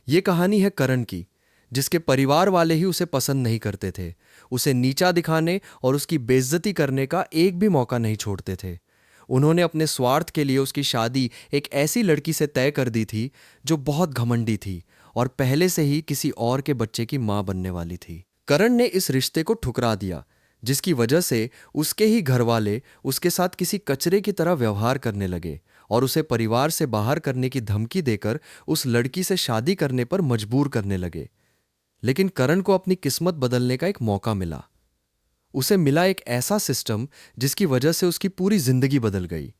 ये कहानी है करण की, जिसके परिवार वाले ही उसे पसंद नहीं करते थे। उसे नीचा दिखाने और उसकी बेइज्जती करने का एक भी मौका नहीं छोड़ते थे। उन्होंने अपने स्वार्थ के लिए उसकी शादी एक ऐसी लड़की से तय कर दी थी जो बहुत घमंडी थी और पहले से ही किसी और के बच्चे की मां बनने वाली थी। करण ने इस रिश्ते को ठुकरा दिया, जिसकी वजह से उसके ही घर वाले उसके साथ किसी कचरे की तरह व्यवहार करने लगे और उसे परिवार से बाहर करने की धमकी देकर उस लड़की से शादी करने पर मजबूर करने लगे। लेकिन करण को अपनी किस्मत बदलने का एक मौका मिला। उसे मिला एक ऐसा सिस्टम जिसकी वजह से उसकी पूरी जिंदगी बदल गई।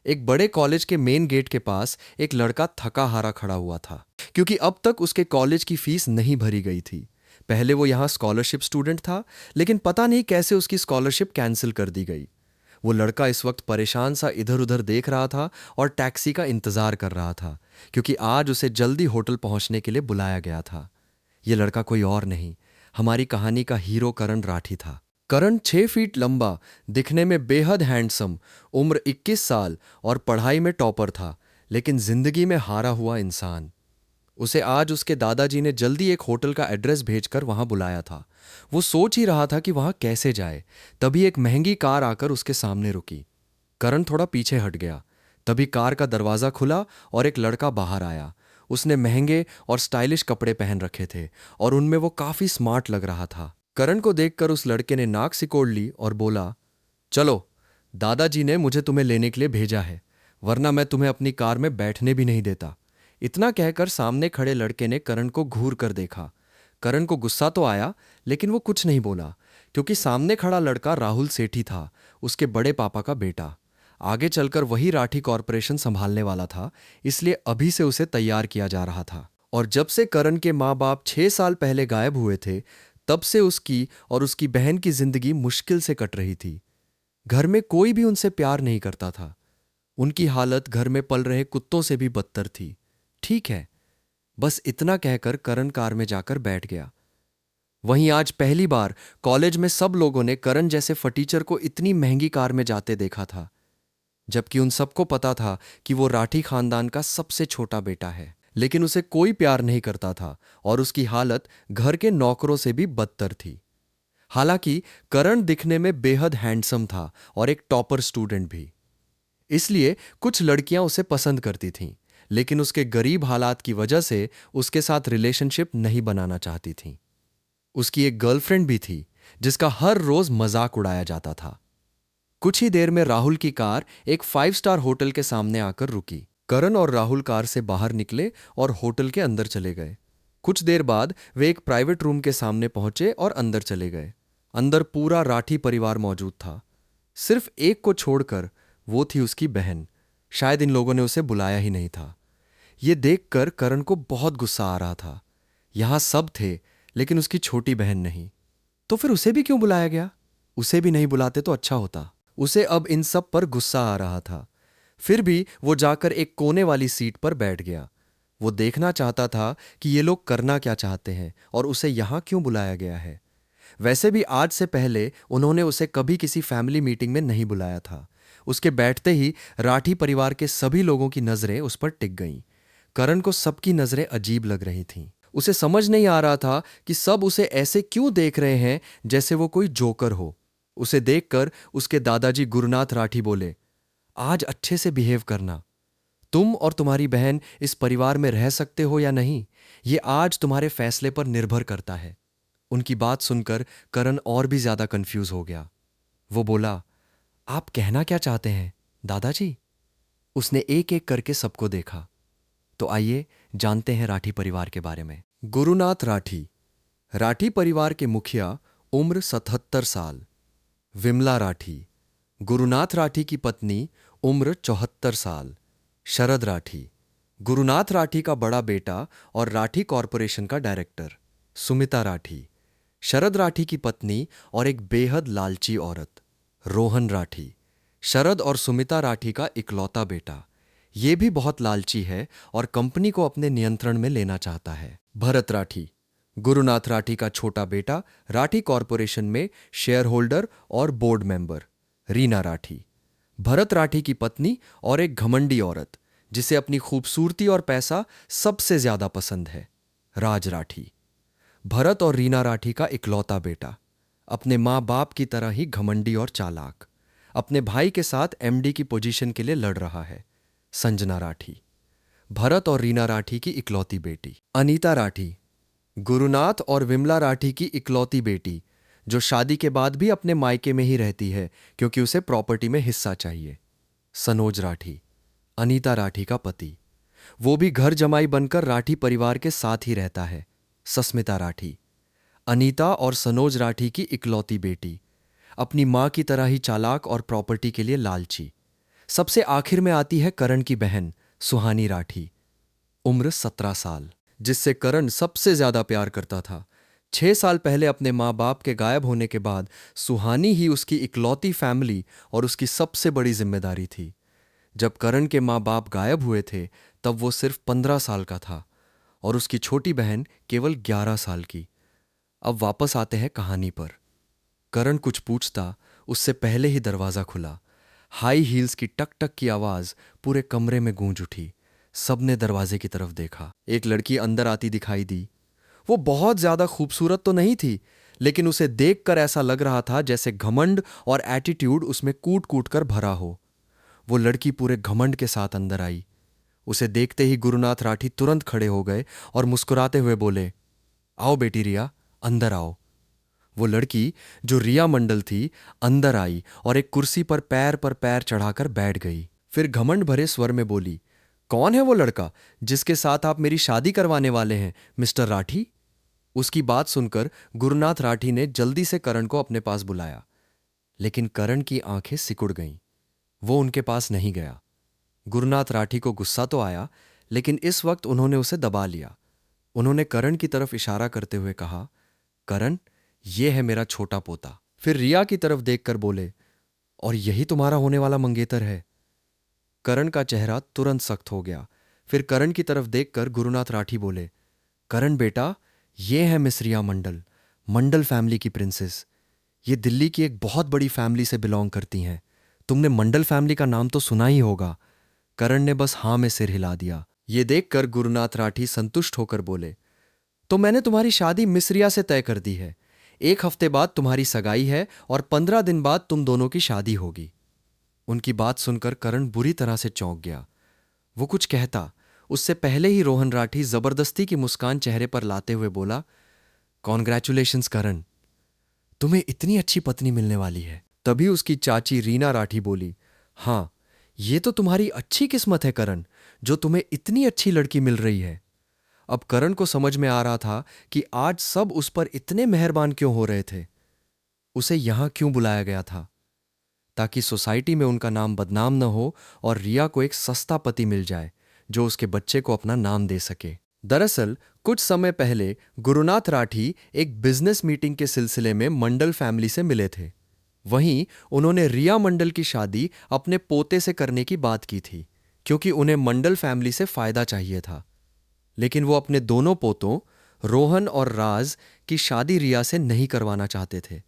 एक बड़े कॉलेज के मेन गेट के पास एक लड़का थका हारा खड़ा हुआ था, क्योंकि अब तक उसके कॉलेज की फीस नहीं भरी गई थी। पहले वो यहां स्कॉलरशिप स्टूडेंट था, लेकिन पता नहीं कैसे उसकी स्कॉलरशिप कैंसिल कर दी गई। वो लड़का इस वक्त परेशान सा इधर उधर देख रहा था और टैक्सी का इंतजार कर रहा था, क्योंकि आज उसे जल्दी होटल पहुंचने के लिए बुलाया गया था। ये लड़का कोई और नहीं, हमारी कहानी का हीरो करण राठी था। करण 6 फीट लंबा, दिखने में बेहद हैंडसम, उम्र 21 साल और पढ़ाई में टॉपर था, लेकिन जिंदगी में हारा हुआ इंसान। उसे आज उसके दादाजी ने जल्दी एक होटल का एड्रेस भेजकर वहां बुलाया था। वो सोच ही रहा था कि वहां कैसे जाए, तभी एक महंगी कार आकर उसके सामने रुकी। करण थोड़ा पीछे हट गया। तभी कार का दरवाजा खुला और एक लड़का बाहर आया। उसने महंगे और स्टाइलिश कपड़े पहन रखे थे और उनमें वो काफी स्मार्ट लग रहा था। करण को देखकर उस लड़के ने नाक सिकोड़ ली और बोला, चलो, दादाजी ने मुझे तुम्हें लेने के लिए भेजा है, वरना मैं तुम्हें अपनी कार में बैठने भी नहीं देता। इतना कहकर सामने खड़े लड़के ने करण को घूर कर देखा। करण को गुस्सा तो आया, लेकिन वो कुछ नहीं बोला, क्योंकि सामने खड़ा लड़का राहुल सेठी था, उसके बड़े पापा का बेटा। आगे चलकर वही राठी कॉरपोरेशन संभालने वाला था, इसलिए अभी से उसे तैयार किया जा रहा था। और जब से करण के माँ बाप 6 साल पहले गायब हुए थे, तब से उसकी और उसकी बहन की जिंदगी मुश्किल से कट रही थी। घर में कोई भी उनसे प्यार नहीं करता था। उनकी हालत घर में पल रहे कुत्तों से भी बदतर थी। ठीक है, बस इतना कहकर करण कार में जाकर बैठ गया। वहीं आज पहली बार कॉलेज में सब लोगों ने करण जैसे फटीचर को इतनी महंगी कार में जाते देखा था, जबकि उन सबको पता था कि वो राठी खानदान का सबसे छोटा बेटा है। लेकिन उसे कोई प्यार नहीं करता था और उसकी हालत घर के नौकरों से भी बदतर थी। हालांकि करण दिखने में बेहद हैंडसम था और एक टॉपर स्टूडेंट भी, इसलिए कुछ लड़कियां उसे पसंद करती थीं, लेकिन उसके गरीब हालात की वजह से उसके साथ रिलेशनशिप नहीं बनाना चाहती थीं। उसकी एक गर्लफ्रेंड भी थी, जिसका हर रोज मजाक उड़ाया जाता था। कुछ ही देर में राहुल की कार एक 5 स्टार होटल के सामने आकर रुकी। करण और राहुल कार से बाहर निकले और होटल के अंदर चले गए। कुछ देर बाद वे एक प्राइवेट रूम के सामने पहुंचे और अंदर चले गए। अंदर पूरा राठी परिवार मौजूद था, सिर्फ एक को छोड़कर, वो थी उसकी बहन। शायद इन लोगों ने उसे बुलाया ही नहीं था। ये देखकर करण को बहुत गुस्सा आ रहा था। यहां सब थे, लेकिन उसकी छोटी बहन नहीं। तो फिर उसे भी क्यों बुलाया गया? उसे भी नहीं बुलाते तो अच्छा होता। उसे अब इन सब पर गुस्सा आ रहा था। फिर भी वो जाकर एक कोने वाली सीट पर बैठ गया। वो देखना चाहता था कि ये लोग करना क्या चाहते हैं और उसे यहां क्यों बुलाया गया है। वैसे भी आज से पहले उन्होंने उसे कभी किसी फैमिली मीटिंग में नहीं बुलाया था। उसके बैठते ही राठी परिवार के सभी लोगों की नजरें उस पर टिक गईं। करण को सबकी नजरें अजीब लग रही थीं। उसे समझ नहीं आ रहा था कि सब उसे ऐसे क्यों देख रहे हैं, जैसे वो कोई जोकर हो। उसे देखकर उसके दादाजी गुरुनाथ राठी बोले, आज अच्छे से बिहेव करना। तुम और तुम्हारी बहन इस परिवार में रह सकते हो या नहीं, ये आज तुम्हारे फैसले पर निर्भर करता है। उनकी बात सुनकर करण और भी ज्यादा कंफ्यूज हो गया। वो बोला, आप कहना क्या चाहते हैं दादाजी? उसने एक एक करके सबको देखा। तो आइए जानते हैं राठी परिवार के बारे में। गुरुनाथ राठी, राठी परिवार के मुखिया, उम्र 77 साल। विमला राठी, गुरुनाथ राठी की पत्नी, उम्र 74 साल। शरद राठी, गुरुनाथ राठी का बड़ा बेटा और राठी कॉरपोरेशन का डायरेक्टर। सुमिता राठी, शरद राठी की पत्नी और एक बेहद लालची औरत। रोहन राठी, शरद और सुमिता राठी का इकलौता बेटा। ये भी बहुत लालची है और कंपनी को अपने नियंत्रण में लेना चाहता है। भरत राठी, गुरुनाथ राठी का छोटा बेटा, राठी कॉरपोरेशन में शेयर होल्डर और बोर्ड मेंबर। रीना राठी, भरत राठी की पत्नी और एक घमंडी औरत, जिसे अपनी खूबसूरती और पैसा सबसे ज्यादा पसंद है। राज राठी, भरत और रीना राठी का इकलौता बेटा, अपने माँ बाप की तरह ही घमंडी और चालाक, अपने भाई के साथ एमडी की पोजीशन के लिए लड़ रहा है। संजना राठी, भरत और रीना राठी की इकलौती बेटी। अनीता राठी, गुरुनाथ और विमला राठी की इकलौती बेटी, जो शादी के बाद भी अपने मायके में ही रहती है क्योंकि उसे प्रॉपर्टी में हिस्सा चाहिए। सनोज राठी, अनीता राठी का पति, वो भी घर जमाई बनकर राठी परिवार के साथ ही रहता है। सस्मिता राठी, अनीता और सनोज राठी की इकलौती बेटी, अपनी मां की तरह ही चालाक और प्रॉपर्टी के लिए लालची। सबसे आखिर में आती है करण की बहन सुहानी राठी, उम्र 17 साल, जिससे करण सबसे ज्यादा प्यार करता था। 6 साल पहले अपने माँ बाप के गायब होने के बाद सुहानी ही उसकी इकलौती फैमिली और उसकी सबसे बड़ी जिम्मेदारी थी। जब करण के माँ बाप गायब हुए थे तब वो सिर्फ 15 साल का था और उसकी छोटी बहन केवल 11 साल की। अब वापस आते हैं कहानी पर। करण कुछ पूछता उससे पहले ही दरवाजा खुला। हाई हील्स की टक टक की आवाज पूरे कमरे में गूंज उठी। सबने दरवाजे की तरफ देखा। एक लड़की अंदर आती दिखाई दी। वो बहुत ज्यादा खूबसूरत तो नहीं थी, लेकिन उसे देखकर ऐसा लग रहा था जैसे घमंड और एटीट्यूड उसमें कूट कूट कर भरा हो। वो लड़की पूरे घमंड के साथ अंदर आई। उसे देखते ही गुरुनाथ राठी तुरंत खड़े हो गए और मुस्कुराते हुए बोले, आओ बेटी रिया, अंदर आओ। वो लड़की, जो रिया मंडल थी, अंदर आई और एक कुर्सी पर पैर चढ़ाकर बैठ गई। फिर घमंड भरे स्वर में बोली, कौन है वो लड़का जिसके साथ आप मेरी शादी करवाने वाले हैं, मिस्टर राठी? उसकी बात सुनकर गुरुनाथ राठी ने जल्दी से करण को अपने पास बुलाया, लेकिन करण की आंखें सिकुड़ गईं। वो उनके पास नहीं गया। गुरुनाथ राठी को गुस्सा तो आया, लेकिन इस वक्त उन्होंने उसे दबा लिया। उन्होंने करण की तरफ इशारा करते हुए कहा, करण, ये है मेरा छोटा पोता। फिर रिया की तरफ देखकर बोले, और यही तुम्हारा होने वाला मंगेतर है? करण का चेहरा तुरंत सख्त हो गया। फिर करण की तरफ देखकर गुरुनाथ राठी बोले, करण बेटा, ये है मिस रिया मंडल, मंडल फैमिली की प्रिंसेस। ये दिल्ली की एक बहुत बड़ी फैमिली से बिलोंग करती हैं। तुमने मंडल फैमिली का नाम तो सुना ही होगा। करण ने बस हां में सिर हिला दिया। ये देखकर गुरुनाथ राठी संतुष्ट होकर बोले, तो मैंने तुम्हारी शादी मिस रिया से तय कर दी है। 1 हफ्ते बाद तुम्हारी सगाई है और 15 दिन बाद तुम दोनों की शादी होगी। उनकी बात सुनकर करण बुरी तरह से चौंक गया। वो कुछ कहता, उससे पहले ही रोहन राठी जबरदस्ती की मुस्कान चेहरे पर लाते हुए बोला, कॉन्ग्रेचुलेशंस करण, तुम्हें इतनी अच्छी पत्नी मिलने वाली है। तभी उसकी चाची रीना राठी बोली, हां, ये तो तुम्हारी अच्छी किस्मत है करण, जो तुम्हें इतनी अच्छी लड़की मिल रही है। अब करण को समझ में आ रहा था कि आज सब उस पर इतने मेहरबान क्यों हो रहे थे। उसे यहां क्यों बुलाया गया था? ताकि सोसाइटी में उनका नाम बदनाम न हो और रिया को एक सस्ता पति मिल जाए जो उसके बच्चे को अपना नाम दे सके। दरअसल कुछ समय पहले गुरुनाथ राठी एक बिजनेस मीटिंग के सिलसिले में मंडल फैमिली से मिले थे। वहीं उन्होंने रिया मंडल की शादी अपने पोते से करने की बात की थी, क्योंकि उन्हें मंडल फैमिली से फायदा चाहिए था। लेकिन वो अपने दोनों पोतों रोहन और राज की शादी रिया से नहीं करवाना चाहते थे,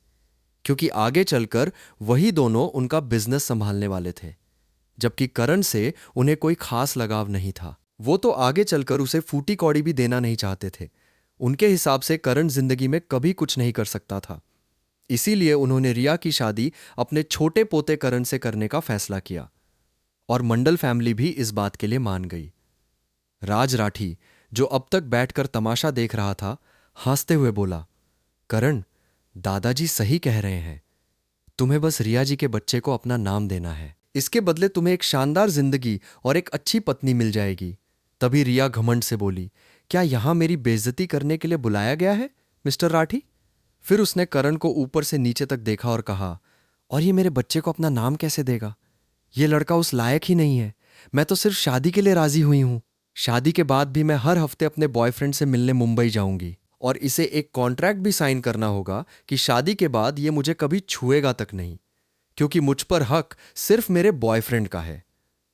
क्योंकि आगे चलकर वही दोनों उनका बिजनेस संभालने वाले थे। जबकि करण से उन्हें कोई खास लगाव नहीं था। वो तो आगे चलकर उसे फूटी कौड़ी भी देना नहीं चाहते थे। उनके हिसाब से करण जिंदगी में कभी कुछ नहीं कर सकता था। इसीलिए उन्होंने रिया की शादी अपने छोटे पोते करण से करने का फैसला किया और मंडल फैमिली भी इस बात के लिए मान गई। राज राठी, जो अब तक बैठकर तमाशा देख रहा था, हंसते हुए बोला, करण, दादाजी सही कह रहे हैं। तुम्हें बस रिया जी के बच्चे को अपना नाम देना है। इसके बदले तुम्हें एक शानदार जिंदगी और एक अच्छी पत्नी मिल जाएगी। तभी रिया घमंड से बोली, क्या यहां मेरी बेइज्जती करने के लिए बुलाया गया है, मिस्टर राठी? फिर उसने करण को ऊपर से नीचे तक देखा और कहा, और ये मेरे बच्चे को अपना नाम कैसे देगा? ये लड़का उस लायक ही नहीं है। मैं तो सिर्फ शादी के लिए राजी हुई हूं। शादी के बाद भी मैं हर हफ्ते अपने बॉयफ्रेंड से मिलने मुंबई जाऊंगी और इसे एक कॉन्ट्रैक्ट भी साइन करना होगा कि शादी के बाद ये मुझे कभी छुएगा तक नहीं, क्योंकि मुझ पर हक सिर्फ मेरे बॉयफ्रेंड का है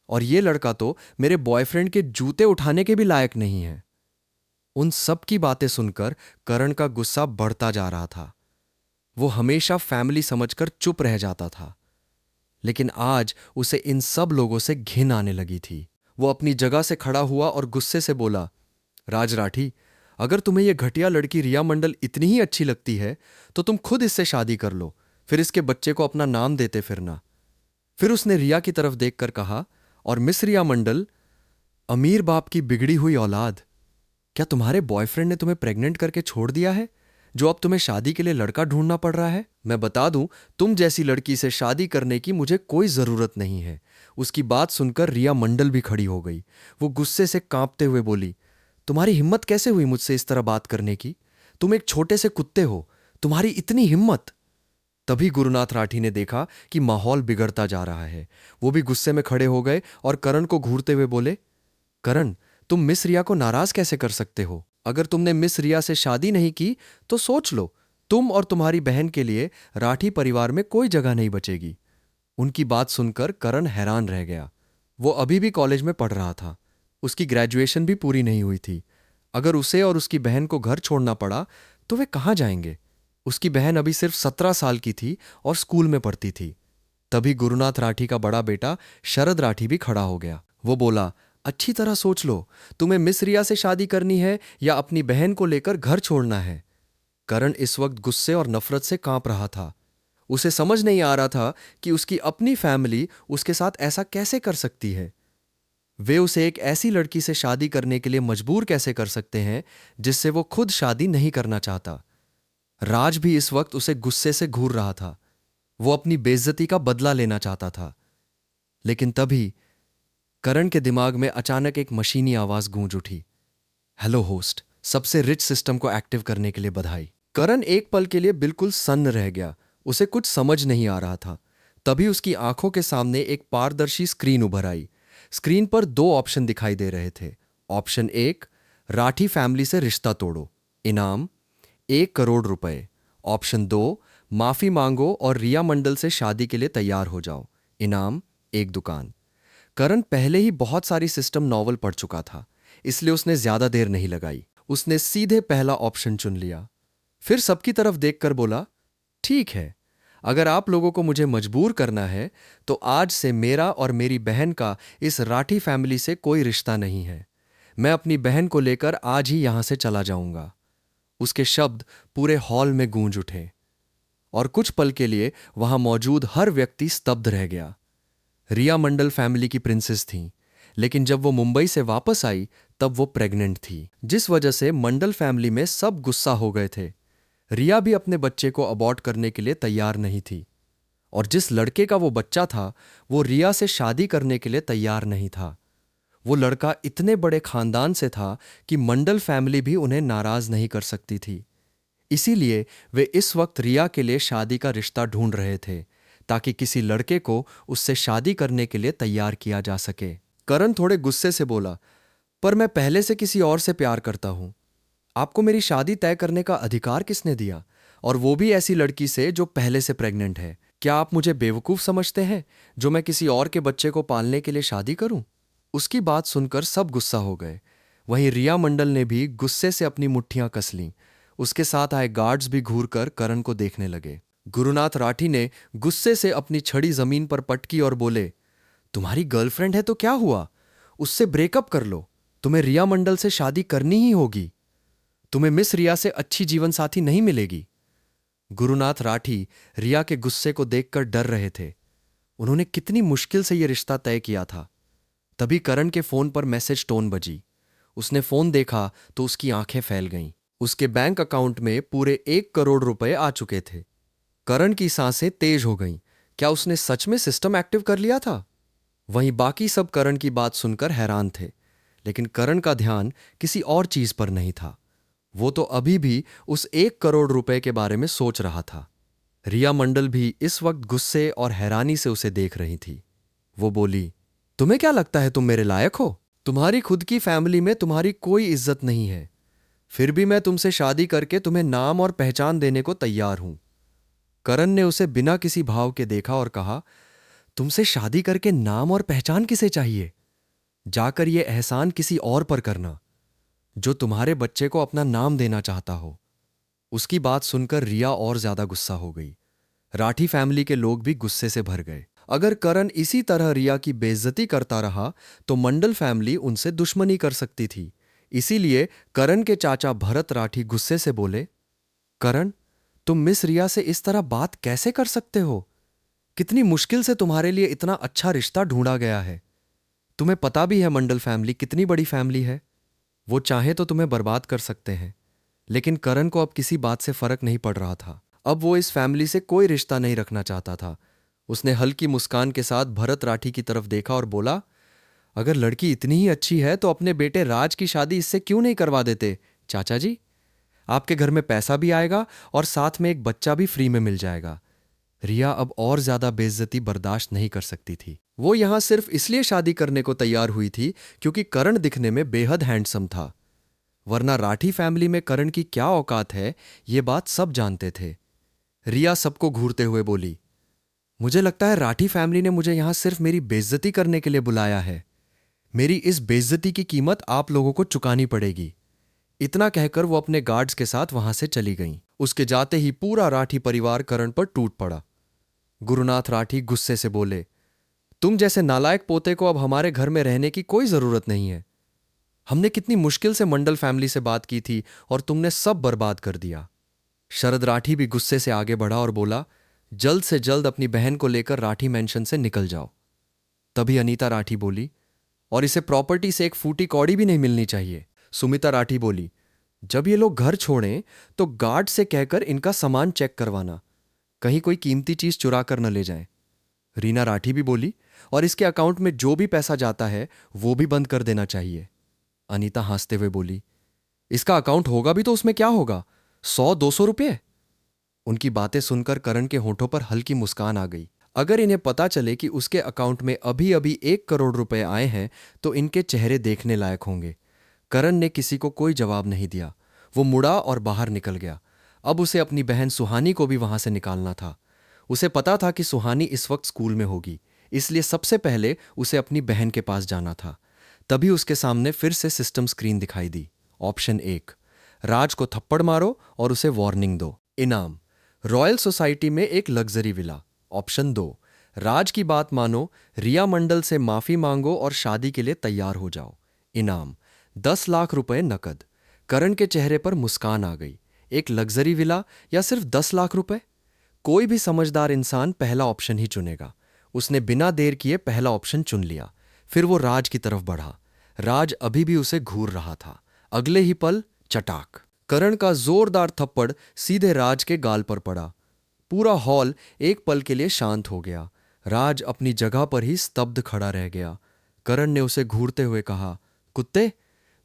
और ये लड़का तो मेरे बॉयफ्रेंड के जूते उठाने के भी लायक नहीं है। उन सब की बातें सुनकर करण का गुस्सा बढ़ता जा रहा था। वो हमेशा फैमिली समझकर चुप रह जाता था, लेकिन आज उसे इन सब लोगों से घिन आने लगी थी। वो अपनी जगह से खड़ा हुआ और गुस्से से बोला, राज राठी, अगर तुम्हें यह घटिया लड़की रिया मंडल इतनी ही अच्छी लगती है तो तुम खुद इससे शादी कर लो, फिर इसके बच्चे को अपना नाम देते फिरना। फिर उसने रिया की तरफ देखकर कहा, और मिस रिया मंडल, अमीर बाप की बिगड़ी हुई औलाद, क्या तुम्हारे बॉयफ्रेंड ने तुम्हें प्रेग्नेंट करके छोड़ दिया है, जो अब तुम्हें शादी के लिए लड़का ढूंढना पड़ रहा है? मैं बता दूं, तुम जैसी लड़की से शादी करने की मुझे कोई जरूरत नहीं है। उसकी बात सुनकर रिया मंडल भी खड़ी हो गई। वो गुस्से से कांपते हुए बोली, तुम्हारी हिम्मत कैसे हुई मुझसे इस तरह बात करने की? तुम एक छोटे से कुत्ते हो, तुम्हारी इतनी हिम्मत? तभी गुरुनाथ राठी ने देखा कि माहौल बिगड़ता जा रहा है। वो भी गुस्से में खड़े हो गए और करण को घूरते हुए बोले, करण, तुम मिस रिया को नाराज कैसे कर सकते हो? अगर तुमने मिस रिया से शादी नहीं की तो सोच लो, तुम और तुम्हारी बहन के लिए राठी परिवार में कोई जगह नहीं बचेगी। उनकी बात सुनकर करण हैरान रह गया। वो अभी भी कॉलेज में पढ़ रहा था, उसकी ग्रेजुएशन भी पूरी नहीं हुई थी। अगर उसे और उसकी बहन को घर छोड़ना पड़ा तो वे कहाँ जाएंगे? उसकी बहन अभी सिर्फ 17 साल की थी और स्कूल में पढ़ती थी। तभी गुरुनाथ राठी का बड़ा बेटा शरद राठी भी खड़ा हो गया। वो बोला, अच्छी तरह सोच लो, तुम्हें मिस रिया से शादी करनी है या अपनी बहन को लेकर घर छोड़ना है? करण इस वक्त गुस्से और नफरत से कांप रहा था। उसे समझ नहीं आ रहा था कि उसकी अपनी फैमिली उसके साथ ऐसा कैसे कर सकती है। वे उसे एक ऐसी लड़की से शादी करने के लिए मजबूर कैसे कर सकते हैं जिससे वो खुद शादी नहीं करना चाहता। राज भी इस वक्त उसे गुस्से से घूर रहा था। वो अपनी बेइज्जती का बदला लेना चाहता था। लेकिन तभी करण के दिमाग में अचानक एक मशीनी आवाज गूंज उठी, हेलो होस्ट, सबसे रिच सिस्टम को एक्टिव करने के लिए बधाई। करण एक पल के लिए बिल्कुल सन्न रह गया। उसे कुछ समझ नहीं आ रहा था। तभी उसकी आंखों के सामने एक पारदर्शी स्क्रीन उभर आई। स्क्रीन पर दो ऑप्शन दिखाई दे रहे थे। ऑप्शन 1, राठी फैमिली से रिश्ता तोड़ो, इनाम 1 करोड़ रुपए। ऑप्शन 2, माफी मांगो और रिया मंडल से शादी के लिए तैयार हो जाओ, इनाम 1 दुकान। करण पहले ही बहुत सारी सिस्टम नॉवल पढ़ चुका था, इसलिए उसने ज्यादा देर नहीं लगाई। उसने सीधे पहला ऑप्शन चुन लिया। फिर सबकी तरफ देखकर बोला, ठीक है, अगर आप लोगों को मुझे मजबूर करना है तो आज से मेरा और मेरी बहन का इस राठी फैमिली से कोई रिश्ता नहीं है। मैं अपनी बहन को लेकर आज ही यहां से चला जाऊंगा। उसके शब्द पूरे हॉल में गूंज उठे और कुछ पल के लिए वहां मौजूद हर व्यक्ति स्तब्ध रह गया। रिया मंडल फैमिली की प्रिंसेस थी, लेकिन जब वो मुंबई से वापस आई तब वो प्रेग्नेंट थी, जिस वजह से मंडल फैमिली में सब गुस्सा हो गए थे। रिया भी अपने बच्चे को अबॉर्ट करने के लिए तैयार नहीं थी, और जिस लड़के का वो बच्चा था वो रिया से शादी करने के लिए तैयार नहीं था। वो लड़का इतने बड़े खानदान से था कि मंडल फैमिली भी उन्हें नाराज नहीं कर सकती थी। इसीलिए वे इस वक्त रिया के लिए शादी का रिश्ता ढूंढ रहे थे, ताकि किसी लड़के को उससे शादी करने के लिए तैयार किया जा सके। करण थोड़े गुस्से से बोला, पर मैं पहले से किसी और से प्यार करता हूं। आपको मेरी शादी तय करने का अधिकार किसने दिया? और वो भी ऐसी लड़की से जो पहले से प्रेग्नेंट है। क्या आप मुझे बेवकूफ समझते हैं जो मैं किसी और के बच्चे को पालने के लिए शादी करूं? उसकी बात सुनकर सब गुस्सा हो गए। वहीं रिया मंडल ने भी गुस्से से अपनी मुट्ठियां कस लीं। उसके साथ आए गार्ड्स भी घूरकर करण को देखने लगे। गुरुनाथ राठी ने गुस्से से अपनी छड़ी जमीन पर पटकी और बोले, तुम्हारी गर्लफ्रेंड है तो क्या हुआ? उससे ब्रेकअप कर लो। तुम्हें रिया मंडल से शादी करनी ही होगी। तुम्हें मिस रिया से अच्छी जीवन साथी नहीं मिलेगी। गुरुनाथ राठी रिया के गुस्से को देखकर डर रहे थे। उन्होंने कितनी मुश्किल से यह रिश्ता तय किया था। तभी करण के फोन पर मैसेज टोन बजी। उसने फोन देखा तो उसकी आंखें फैल गईं। उसके बैंक अकाउंट में पूरे 1 करोड़ रुपए आ चुके थे। करण की सांसें तेज हो गईं। क्या उसने सच में सिस्टम एक्टिव कर लिया था? वहीं बाकी सब करण की बात सुनकर हैरान थे, लेकिन करण का ध्यान किसी और चीज पर नहीं था। वो तो अभी भी उस 1 करोड़ रुपए के बारे में सोच रहा था। रिया मंडल भी इस वक्त गुस्से और हैरानी से उसे देख रही थी। वो बोली, तुम्हें क्या लगता है तुम मेरे लायक हो? तुम्हारी खुद की फैमिली में तुम्हारी कोई इज्जत नहीं है, फिर भी मैं तुमसे शादी करके तुम्हें नाम और पहचान देने को तैयार हूं। करण ने उसे बिना किसी भाव के देखा और कहा, तुमसे शादी करके नाम और पहचान किसे चाहिए? जाकर यह एहसान किसी और पर करना, जो तुम्हारे बच्चे को अपना नाम देना चाहता हो। उसकी बात सुनकर रिया और ज्यादा गुस्सा हो गई। राठी फैमिली के लोग भी गुस्से से भर गए। अगर करण इसी तरह रिया की बेइज्जती करता रहा तो मंडल फैमिली उनसे दुश्मनी कर सकती थी। इसीलिए करण के चाचा भरत राठी गुस्से से बोले, करण, तुम मिस रिया से इस तरह बात कैसे कर सकते हो? कितनी मुश्किल से तुम्हारे लिए इतना अच्छा रिश्ता ढूंढा गया है। तुम्हें पता भी है मंडल फैमिली कितनी बड़ी फैमिली है। वो चाहे तो तुम्हें बर्बाद कर सकते हैं। लेकिन करण को अब किसी बात से फर्क नहीं पड़ रहा था। अब वो इस फैमिली से कोई रिश्ता नहीं रखना चाहता था। उसने हल्की मुस्कान के साथ भरत राठी की तरफ देखा और बोला, अगर लड़की इतनी ही अच्छी है तो अपने बेटे राज की शादी इससे क्यों नहीं करवा देते चाचा जी? आपके घर में पैसा भी आएगा और साथ में एक बच्चा भी फ्री में मिल जाएगा। रिया अब और ज्यादा बेइज्जती बर्दाश्त नहीं कर सकती थी। वो यहां सिर्फ इसलिए शादी करने को तैयार हुई थी क्योंकि करण दिखने में बेहद हैंडसम था। वरना राठी फैमिली में करण की क्या औकात है, ये बात सब जानते थे। रिया सबको घूरते हुए बोली, मुझे लगता है राठी फैमिली ने मुझे यहां सिर्फ मेरी बेइज्जती करने के लिए बुलाया है। मेरी इस बेइज्जती की कीमत आप लोगों को चुकानी पड़ेगी। इतना कहकर वो अपने गार्ड्स के साथ वहां से चली गईं। उसके जाते ही पूरा राठी परिवार करण पर टूट पड़ा। गुरुनाथ राठी गुस्से से बोले, तुम जैसे नालायक पोते को अब हमारे घर में रहने की कोई जरूरत नहीं है। हमने कितनी मुश्किल से मंडल फैमिली से बात की थी और तुमने सब बर्बाद कर दिया। शरद राठी भी गुस्से से आगे बढ़ा और बोला, जल्द से जल्द अपनी बहन को लेकर राठी मैंशन से निकल जाओ। तभी अनीता राठी बोली, और इसे प्रॉपर्टी से एक फूटी कौड़ी भी नहीं मिलनी चाहिए। सुमिता राठी बोली, जब ये लोग घर छोड़ें तो गार्ड से कहकर इनका सामान चेक करवाना, कहीं कोई कीमती चीज चुरा कर न ले जाएं। रीना राठी भी बोली, और इसके अकाउंट में जो भी पैसा जाता है वो भी बंद कर देना चाहिए। अनीता हंसते हुए बोली, इसका अकाउंट होगा भी तो उसमें क्या होगा, 100-200 रुपये? उनकी बातें सुनकर करण के होठों पर हल्की मुस्कान आ गई। अगर इन्हें पता चले कि उसके अकाउंट में अभी अभी 1 करोड़ रुपए आए हैं तो इनके चेहरे देखने लायक होंगे। करण ने किसी को कोई जवाब नहीं दिया। वो मुड़ा और बाहर निकल गया। अब उसे अपनी बहन सुहानी को भी वहां से निकालना था। उसे पता था कि सुहानी इस वक्त स्कूल में होगी, इसलिए सबसे पहले उसे अपनी बहन के पास जाना था। तभी उसके सामने फिर से सिस्टम स्क्रीन दिखाई दी। ऑप्शन 1, राज को थप्पड़ मारो और उसे वार्निंग दो। इनाम, रॉयल सोसाइटी में एक लग्जरी विला। ऑप्शन 2, राज की बात मानो, रिया मंडल से माफी मांगो और शादी के लिए तैयार हो जाओ। इनाम, 10 लाख रुपए नकद। करण के चेहरे पर मुस्कान आ गई। एक लग्जरी विला या सिर्फ 10 लाख रुपए? कोई भी समझदार इंसान पहला ऑप्शन ही चुनेगा। उसने बिना देर किए पहला ऑप्शन चुन लिया। फिर वो राज की तरफ बढ़ा। राज अभी भी उसे घूर रहा था। अगले ही पल चटाक, करण का जोरदार थप्पड़ सीधे राज के गाल पर पड़ा। पूरा हॉल एक पल के लिए शांत हो गया। राज अपनी जगह पर ही स्तब्ध खड़ा रह गया। करण ने उसे घूरते हुए कहा, कुत्ते,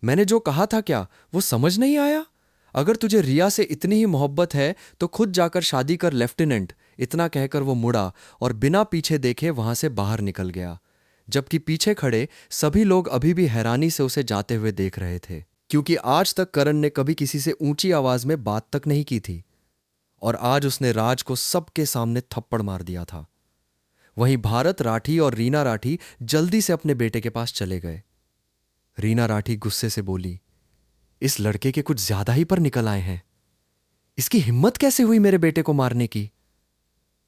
मैंने जो कहा था क्या वो समझ नहीं आया? अगर तुझे रिया से इतनी ही मोहब्बत है तो खुद जाकर शादी कर लेफ्टिनेंट। इतना कहकर वो मुड़ा और बिना पीछे देखे वहां से बाहर निकल गया। जबकि पीछे खड़े सभी लोग अभी भी हैरानी से उसे जाते हुए देख रहे थे, क्योंकि आज तक करण ने कभी किसी से ऊंची आवाज में बात तक नहीं की थी और आज उसने राज को सबके सामने थप्पड़ मार दिया था। वहीं भारत राठी और रीना राठी जल्दी से अपने बेटे के पास चले गए। रीना राठी गुस्से से बोली, इस लड़के के कुछ ज्यादा ही पर निकल आए हैं। इसकी हिम्मत कैसे हुई मेरे बेटे को मारने की?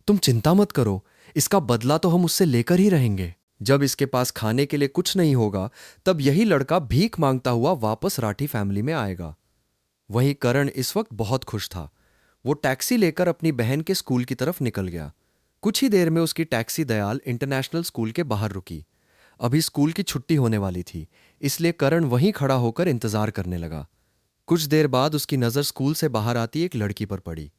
तुम चिंता मत करो, इसका बदला तो हम उससे लेकर ही रहेंगे। जब इसके पास खाने के लिए कुछ नहीं होगा तब यही लड़का भीख मांगता हुआ वापस राठी फैमिली में आएगा। वहीं करण इस वक्त बहुत खुश था। वो टैक्सी लेकर अपनी बहन के स्कूल की तरफ निकल गया। कुछ ही देर में उसकी टैक्सी दयाल इंटरनेशनल स्कूल के बाहर रुकी। अभी स्कूल की छुट्टी होने वाली थी, इसलिए करण वहीं खड़ा होकर इंतजार करने लगा। कुछ देर बाद उसकी नजर स्कूल से बाहर आती एक लड़की पर पड़ी।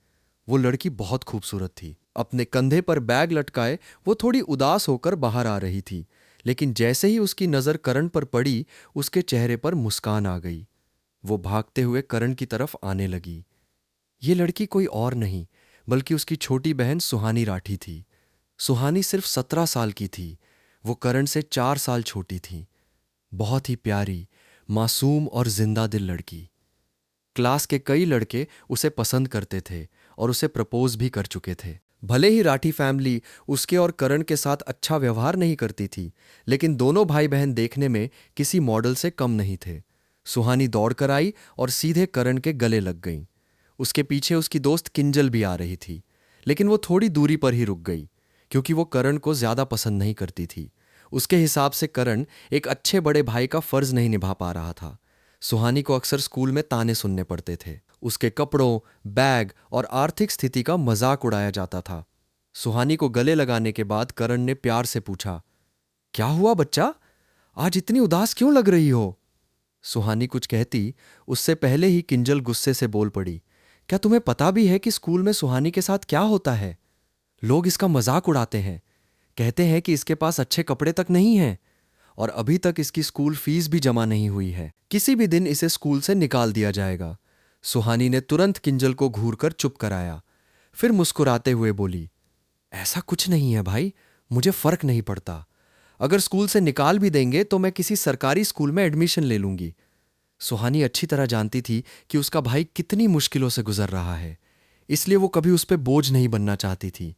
वो लड़की बहुत खूबसूरत थी। अपने कंधे पर बैग लटकाए वो थोड़ी उदास होकर बाहर आ रही थी, लेकिन जैसे ही उसकी नजर करण पर पड़ी उसके चेहरे पर मुस्कान आ गई। वो भागते हुए करण की तरफ आने लगी। ये लड़की कोई और नहीं बल्कि उसकी छोटी बहन सुहानी राठी थी। सुहानी सिर्फ 17 साल की थी। वो करण से 4 साल छोटी थी। बहुत ही प्यारी, मासूम और जिंदा दिल लड़की। क्लास के कई लड़के उसे पसंद करते थे और उसे प्रपोज भी कर चुके थे। भले ही राठी फैमिली उसके और करण के साथ अच्छा व्यवहार नहीं करती थी, लेकिन दोनों भाई बहन देखने में किसी मॉडल से कम नहीं थे। सुहानी दौड़कर आई और सीधे करण के गले लग गई। उसके पीछे उसकी दोस्त किंजल भी आ रही थी, लेकिन वो थोड़ी दूरी पर ही रुक गई, क्योंकि वो करण को ज्यादा पसंद नहीं करती थी। उसके हिसाब से करण एक अच्छे बड़े भाई का फर्ज नहीं निभा पा रहा था। सुहानी को अक्सर स्कूल में ताने सुनने पड़ते थे। उसके कपड़ों, बैग और आर्थिक स्थिति का मजाक उड़ाया जाता था। सुहानी को गले लगाने के बाद करण ने प्यार से पूछा, क्या हुआ बच्चा? आज इतनी उदास क्यों लग रही हो? सुहानी कुछ कहती उससे पहले ही किंजल गुस्से से बोल पड़ी, क्या तुम्हें पता भी है कि स्कूल में सुहानी के साथ क्या होता है? लोग इसका मजाक उड़ाते हैं, कहते हैं कि इसके पास अच्छे कपड़े तक नहीं हैं और अभी तक इसकी स्कूल फीस भी जमा नहीं हुई है। किसी भी दिन इसे स्कूल से निकाल दिया जाएगा। सुहानी ने तुरंत किंजल को घूरकर चुप कराया, फिर मुस्कुराते हुए बोली, ऐसा कुछ नहीं है भाई, मुझे फर्क नहीं पड़ता। अगर स्कूल से निकाल भी देंगे तो मैं किसी सरकारी स्कूल में एडमिशन ले लूंगी। सुहानी अच्छी तरह जानती थी कि उसका भाई कितनी मुश्किलों से गुजर रहा है, इसलिए वो कभी उस पर बोझ नहीं बनना चाहती थी।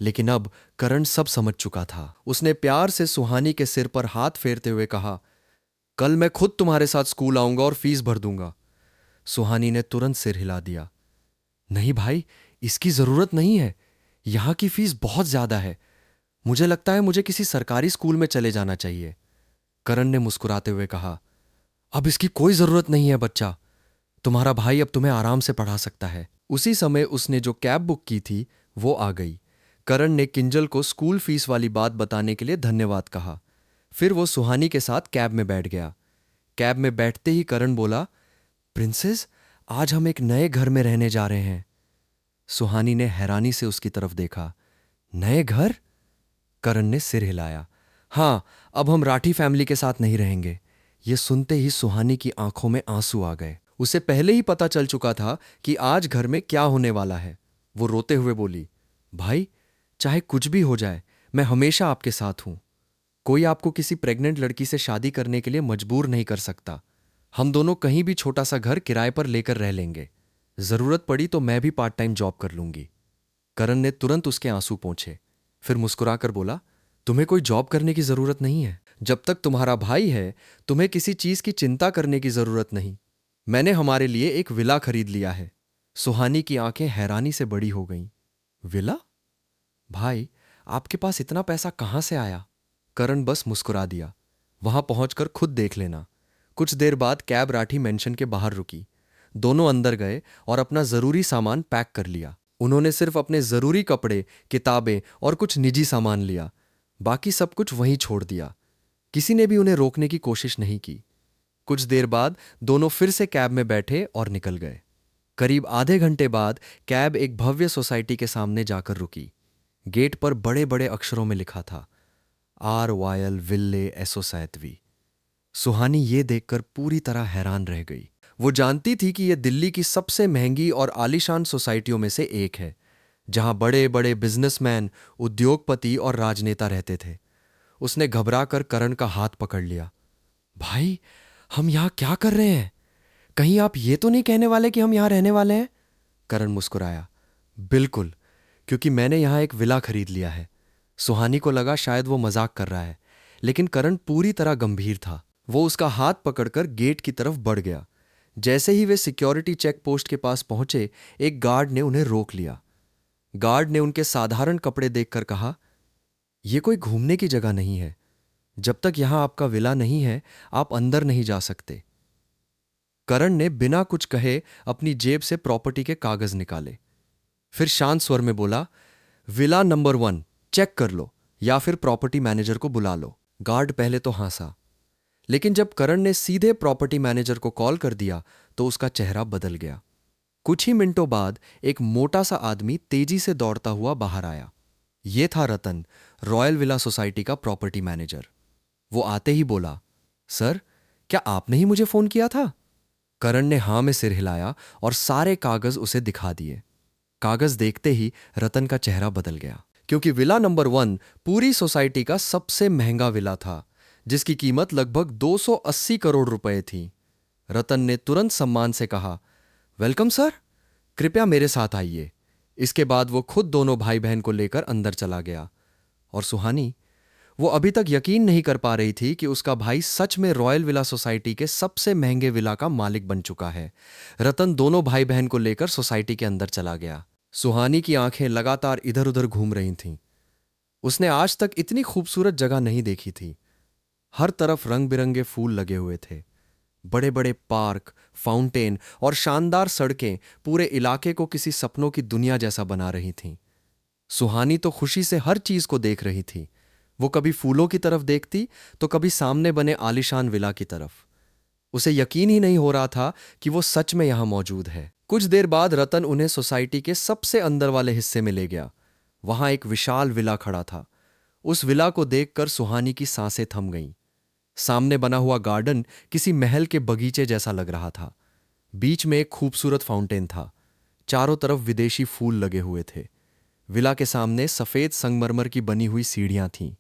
लेकिन अब करण सब समझ चुका था। उसने प्यार से सुहानी के सिर पर हाथ फेरते हुए कहा, कल मैं खुद तुम्हारे साथ स्कूल आऊंगा और फीस भर दूंगा। सुहानी ने तुरंत सिर हिला दिया, नहीं भाई, इसकी जरूरत नहीं है। यहां की फीस बहुत ज्यादा है। मुझे लगता है मुझे किसी सरकारी स्कूल में चले जाना चाहिए। करण ने मुस्कुराते हुए कहा, अब इसकी कोई जरूरत नहीं है बच्चा। तुम्हारा भाई अब तुम्हें आराम से पढ़ा सकता है। उसी समय उसने जो कैब बुक की थी वो आ गई। करण ने किंजल को स्कूल फीस वाली बात बताने के लिए धन्यवाद कहा। फिर वो सुहानी के साथ कैब में बैठ गया। कैब में बैठते ही करण बोला, प्रिंसेस, आज हम एक नए घर में रहने जा रहे हैं। सुहानी ने हैरानी से उसकी तरफ देखा। नए घर? करण ने सिर हिलाया। हाँ, अब हम राठी फैमिली के साथ नहीं रहेंगे। ये सुनते ही सुहानी की आंखों में आंसू आ गए। उसे पहले ही पता चल चुका था कि आज घर में क्या होने वाला है। वो रोते हुए बोली, भाई, चाहे कुछ भी हो जाए, मैं हमेशा आपके साथ हूं। कोई आपको किसी प्रेग्नेंट लड़की से शादी करने के लिए मजबूर नहीं कर सकता। हम दोनों कहीं भी छोटा सा घर किराए पर लेकर रह लेंगे। जरूरत पड़ी तो मैं भी पार्ट टाइम जॉब कर लूंगी। करण ने तुरंत उसके आंसू पोंछे, फिर मुस्कुराकर बोला, तुम्हें कोई जॉब करने की जरूरत नहीं है। जब तक तुम्हारा भाई है, तुम्हें किसी चीज की चिंता करने की जरूरत नहीं। मैंने हमारे लिए एक विला खरीद लिया है। सुहानी की आंखें हैरानी से बड़ी हो गईं। विला? भाई, आपके पास इतना पैसा कहां से आया? करण बस मुस्कुरा दिया, वहां पहुंचकर खुद देख लेना। कुछ देर बाद कैब राठी मेंशन के बाहर रुकी। दोनों अंदर गए और अपना जरूरी सामान पैक कर लिया। उन्होंने सिर्फ अपने जरूरी कपड़े, किताबें और कुछ निजी सामान लिया। बाकी सब कुछ वहीं छोड़ दिया। किसी ने भी उन्हें रोकने की कोशिश नहीं की। कुछ देर बाद दोनों फिर से कैब में बैठे और निकल गए। करीब आधे घंटे बाद कैब एक भव्य सोसाइटी के सामने जाकर रुकी। गेट पर बड़े बड़े अक्षरों में लिखा था, आर वायल विल्ले एसोसैतवी। सुहानी ये देखकर पूरी तरह हैरान रह गई। वो जानती थी कि यह दिल्ली की सबसे महंगी और आलीशान सोसाइटियों में से एक है, जहां बड़े बड़े बिजनेसमैन, उद्योगपति और राजनेता रहते थे। उसने घबराकर करण का हाथ पकड़ लिया। भाई, हम यहां क्या कर रहे हैं? कहीं आप ये तो नहीं कहने वाले कि हम यहां रहने वाले हैं? करण मुस्कुराया, बिल्कुल, क्योंकि मैंने यहां एक विला खरीद लिया है। सुहानी को लगा शायद वो मजाक कर रहा है, लेकिन करण पूरी तरह गंभीर था। वो उसका हाथ पकड़कर गेट की तरफ बढ़ गया। जैसे ही वे सिक्योरिटी चेक पोस्ट के पास पहुंचे, एक गार्ड ने उन्हें रोक लिया। गार्ड ने उनके साधारण कपड़े देखकर कहा, यह कोई घूमने की जगह नहीं है। जब तक यहां आपका विला नहीं है, आप अंदर नहीं जा सकते। करण ने बिना कुछ कहे अपनी जेब से प्रॉपर्टी के कागज निकाले। फिर शांत स्वर में बोला, विला नंबर 1 चेक कर लो या फिर प्रॉपर्टी मैनेजर को बुला लो। गार्ड पहले तो हंसा, लेकिन जब करण ने सीधे प्रॉपर्टी मैनेजर को कॉल कर दिया तो उसका चेहरा बदल गया। कुछ ही मिनटों बाद एक मोटा सा आदमी तेजी से दौड़ता हुआ बाहर आया। यह था रतन, रॉयल विला सोसाइटी का प्रॉपर्टी मैनेजर। वो आते ही बोला, सर, क्या आपने ही मुझे फोन किया था? करण ने हां में सिर हिलाया और सारे कागज उसे दिखा दिए। कागज देखते ही रतन का चेहरा बदल गया, क्योंकि विला नंबर 1 पूरी सोसाइटी का सबसे महंगा विला था, जिसकी कीमत लगभग 280 करोड़ रुपए थी। रतन ने तुरंत सम्मान से कहा, वेलकम सर, कृपया मेरे साथ आइए। इसके बाद वो खुद दोनों भाई बहन को लेकर अंदर चला गया। और सुहानी, वो अभी तक यकीन नहीं कर पा रही थी कि उसका भाई सच में रॉयल विला सोसाइटी के सबसे महंगे विला का मालिक बन चुका है। रतन दोनों भाई बहन को लेकर सोसाइटी के अंदर चला गया। सुहानी की आंखें लगातार इधर उधर घूम रही थीं। उसने आज तक इतनी खूबसूरत जगह नहीं देखी थी। हर तरफ रंग बिरंगे फूल लगे हुए थे। बड़े बड़े पार्क, फाउंटेन और शानदार सड़कें पूरे इलाके को किसी सपनों की दुनिया जैसा बना रही थीं। सुहानी तो खुशी से हर चीज को देख रही थी। वो कभी फूलों की तरफ देखती तो कभी सामने बने आलीशान विला की तरफ। उसे यकीन ही नहीं हो रहा था कि वो सच में यहां मौजूद है। कुछ देर बाद रतन उन्हें सोसाइटी के सबसे अंदर वाले हिस्से में ले गया। वहां एक विशाल विला खड़ा था। उस विला को देखकर सुहानी की सांसें थम गईं। सामने बना हुआ गार्डन किसी महल के बगीचे जैसा लग रहा था। बीच में एक खूबसूरत फाउंटेन था। चारों तरफ विदेशी फूल लगे हुए थे। विला के सामने सफेद संगमरमर की बनी हुई सीढ़ियां थीं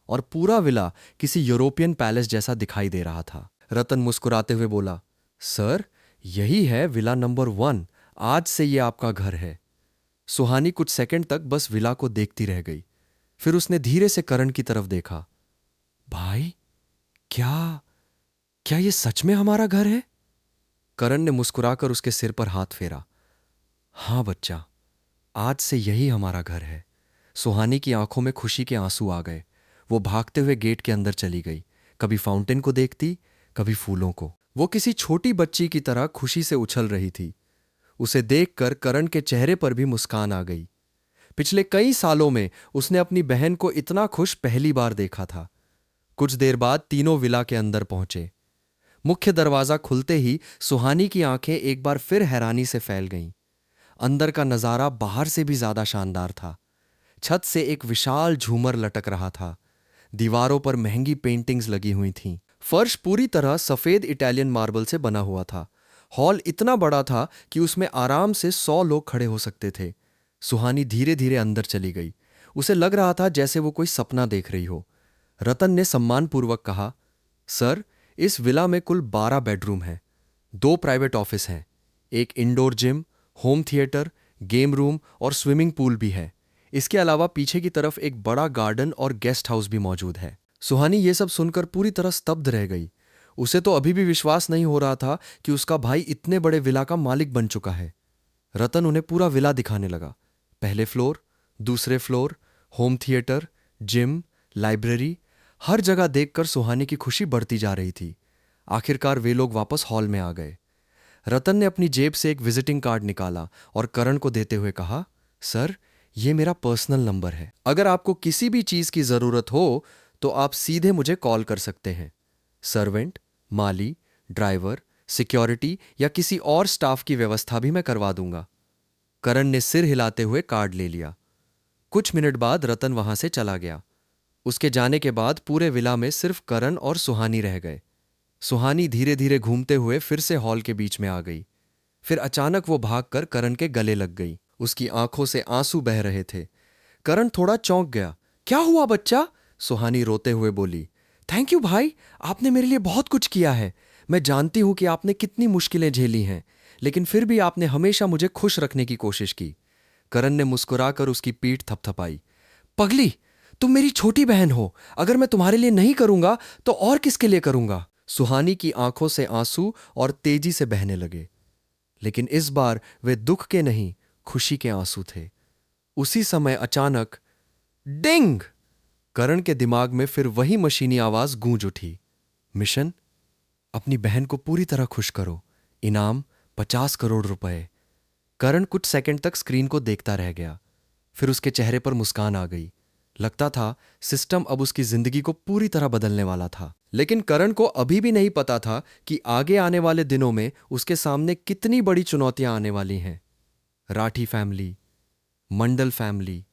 और पूरा विला किसी यूरोपियन पैलेस जैसा दिखाई दे रहा था। रतन मुस्कुराते हुए बोला, सर, यही है विला नंबर 1। आज से ये आपका घर है। सुहानी कुछ सेकंड तक बस विला को देखती रह गई। फिर उसने धीरे से करण की तरफ देखा। भाई, क्या क्या ये सच में हमारा घर है? करण ने मुस्कुराकर उसके सिर पर हाथ फेरा। हां बच्चा, आज से यही हमारा घर है। सुहानी की आंखों में खुशी के आंसू आ गए। वो भागते हुए गेट के अंदर चली गई। कभी फाउंटेन को देखती, कभी फूलों को। वो किसी छोटी बच्ची की तरह खुशी से उछल रही थी। उसे देखकर करण के चेहरे पर भी मुस्कान आ गई। पिछले कई सालों में उसने अपनी बहन को इतना खुश पहली बार देखा था। कुछ देर बाद तीनों विला के अंदर पहुंचे। मुख्य दरवाजा खुलते ही सुहानी की आंखें एक बार फिर हैरानी से फैल गईं। अंदर का नजारा बाहर से भी ज्यादा शानदार था। छत से एक विशाल झूमर लटक रहा था। दीवारों पर महंगी पेंटिंग्स लगी हुई थीं। फर्श पूरी तरह सफेद इटालियन मार्बल से बना हुआ था। हॉल इतना बड़ा था कि उसमें आराम से 100 लोग खड़े हो सकते थे। सुहानी धीरे धीरे अंदर चली गई। उसे लग रहा था जैसे वो कोई सपना देख रही हो। रतन ने सम्मानपूर्वक कहा, सर, इस विला में कुल 12 बेडरूम हैं। 2 प्राइवेट ऑफिस हैं। एक indoor gym, home theatre, game room और स्विमिंग पूल भी है। इसके अलावा पीछे की तरफ एक बड़ा गार्डन और गेस्ट हाउस भी मौजूद है। सुहानी ये सब सुनकर पूरी तरह स्तब्ध रह गई। उसे तो अभी भी विश्वास नहीं हो रहा था कि उसका भाई इतने बड़े विला का मालिक बन चुका है। रतन उन्हें पूरा विला दिखाने लगा। पहले फ्लोर, दूसरे floor, home theatre, gym, library, हर जगह देखकर सुहानी की खुशी बढ़ती जा रही थी। आखिरकार वे लोग वापस हॉल में आ गए। रतन ने अपनी जेब से एक विजिटिंग कार्ड निकाला और करण को देते हुए कहा, सर, ये मेरा पर्सनल नंबर है। अगर आपको किसी भी चीज की जरूरत हो तो आप सीधे मुझे कॉल कर सकते हैं। सर्वेंट, माली, ड्राइवर, सिक्योरिटी या किसी और स्टाफ की व्यवस्था भी मैं करवा दूंगा। करण ने सिर हिलाते हुए कार्ड ले लिया। कुछ मिनट बाद रतन वहां से चला गया। उसके जाने के बाद पूरे विला में सिर्फ करण और सुहानी रह गए। सुहानी धीरे धीरे घूमते हुए फिर से हॉल के बीच में आ गई। फिर अचानक वो भागकर करण के गले लग गई। उसकी आंखों से आंसू बह रहे थे। करण थोड़ा चौंक गया। क्या हुआ बच्चा? सुहानी रोते हुए बोली। थैंक यू भाई, आपने मेरे लिए बहुत कुछ किया है। मैं जानती हूं कि आपने कितनी मुश्किलें झेली हैं, लेकिन फिर भी आपने हमेशा मुझे खुश रखने की कोशिश की। करण ने मुस्कुराकर उसकी पीठ थपथपाई। पगली, तुम मेरी छोटी बहन हो। अगर मैं तुम्हारे लिए नहीं करूंगा तो और किसके लिए करूंगा? सुहानी की आंखों से आंसू और तेजी से बहने लगे, लेकिन इस बार वे दुख के नहीं, खुशी के आंसू थे। उसी समय अचानक डिंग! करण के दिमाग में फिर वही मशीनी आवाज गूंज उठी। मिशन, अपनी बहन को पूरी तरह खुश करो। इनाम 50 करोड़ रुपए। करण कुछ सेकंड तक स्क्रीन को देखता रह गया। फिर उसके चेहरे पर मुस्कान आ गई। लगता था सिस्टम अब उसकी जिंदगी को पूरी तरह बदलने वाला था। लेकिन करण को अभी भी नहीं पता था कि आगे आने वाले दिनों में उसके सामने कितनी बड़ी चुनौतियां आने वाली हैं। राठी फैमिली, मंडल फैमिली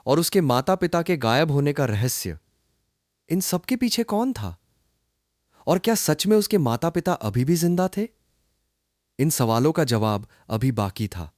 और उसके माता पिता के गायब होने का रहस्य, इन सब के पीछे कौन था? और क्या सच में उसके माता पिता अभी भी जिंदा थे? इन सवालों का जवाब अभी बाकी था।